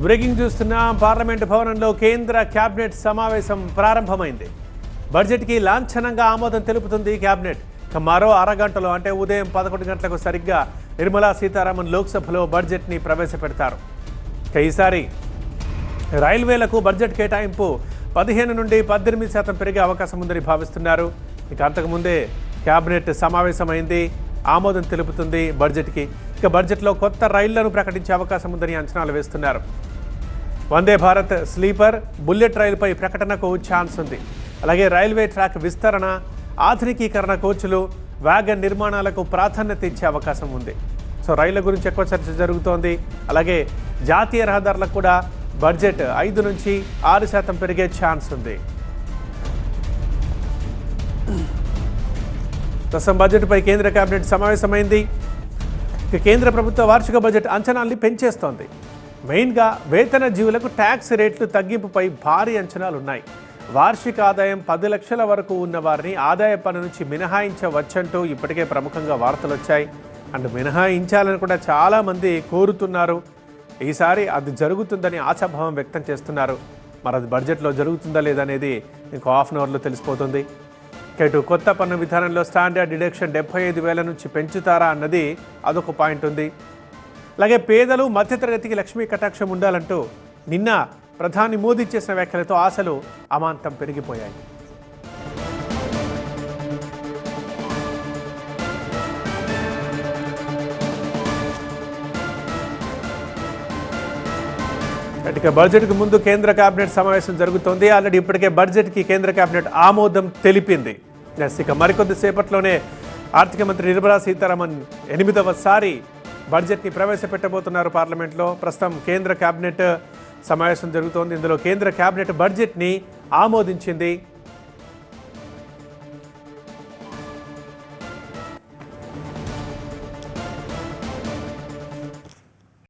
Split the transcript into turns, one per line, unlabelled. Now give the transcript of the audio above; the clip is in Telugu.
బ్రేకింగ్ చూస్తున్నాం. పార్లమెంటు భవనంలో కేంద్ర కేబినెట్ సమావేశం ప్రారంభమైంది. బడ్జెట్కి లాంఛనంగా ఆమోదం తెలుపుతుంది కేబినెట్. మరో అరగంటలో అంటే ఉదయం 11 గంటలకు సరిగ్గా నిర్మలా సీతారామన్ లోక్సభలో బడ్జెట్ని ప్రవేశపెడతారు. ఈసారి రైల్వేలకు బడ్జెట్ కేటాయింపు 15 నుండి 18% పెరిగే అవకాశం ఉందని భావిస్తున్నారు. ఇక అంతకుముందే కేబినెట్ సమావేశమైంది, ఆమోదం తెలుపుతుంది బడ్జెట్కి. ఇక బడ్జెట్లో కొత్త రైళ్లను ప్రకటించే అవకాశం ఉందని అంచనాలు వేస్తున్నారు. వందే భారత్ స్లీపర్, బుల్లెట్ రైలుపై ప్రకటనకు ఛాన్స్ ఉంది. అలాగే రైల్వే ట్రాక్ విస్తరణ, ఆధునికీకరణ, కోచ్లు, వ్యాగన్ నిర్మాణాలకు ప్రాధాన్యత ఇచ్చే అవకాశం ఉంది. సో రైళ్ల గురించి ఎక్కువ చర్చ జరుగుతోంది. అలాగే జాతీయ రహదారులకు కూడా బడ్జెట్ 5 నుంచి 6% పెరిగే ఛాన్స్ ఉంది. ప్రస్తుతం బడ్జెట్పై కేంద్ర కేబినెట్ సమావేశమైంది. కేంద్ర ప్రభుత్వ వార్షిక బడ్జెట్ అంచనాల్ని పెంచేస్తోంది. మెయిన్గా వేతన జీవులకు ట్యాక్స్ రేట్లు తగ్గింపుపై భారీ అంచనాలున్నాయి. వార్షిక ఆదాయం 10 లక్షల వరకు ఉన్న వారిని ఆదాయ పన్ను నుంచి మినహాయించవచ్చంటూ ఇప్పటికే ప్రముఖంగా వార్తలు వచ్చాయి. అండ్ మినహాయించాలని కూడా చాలామంది కోరుతున్నారు. ఈసారి అది జరుగుతుందని ఆశాభావం వ్యక్తం చేస్తున్నారు. మరి అది బడ్జెట్లో జరుగుతుందా లేదనేది ఇంకో హాఫ్ అన్ అవర్లో తెలిసిపోతుంది. ఇటు కొత్త పన్ను విధానంలో స్టాండర్డ్ డిడక్షన్ 75,000 నుంచి పెంచుతారా అన్నది అదొక పాయింట్ ఉంది. అలాగే పేదలు, మధ్యతరగతికి లక్ష్మీ కటాక్షం ఉండాలంటూ నిన్న ప్రధాని మోదీ చేసిన వ్యాఖ్యలతో ఆశలు అమాంతం పెరిగిపోయాయి. ఇక బడ్జెట్కు ముందు కేంద్ర కేబినెట్ సమావేశం జరుగుతోంది. ఆల్రెడీ ఇప్పటికే బడ్జెట్కి కేంద్ర కేబినెట్ ఆమోదం తెలిపింది. ఇక మరికొద్ది సేపట్లోనే ఆర్థిక మంత్రి నిర్మలా సీతారామన్ 8వసారి బడ్జెట్ని ప్రవేశపెట్టబోతున్నారు పార్లమెంట్లో. ప్రస్తుతం కేంద్ర కేబినెట్ సమావేశం జరుగుతోంది. ఇందులో కేంద్ర కేబినెట్ బడ్జెట్ని ఆమోదించింది.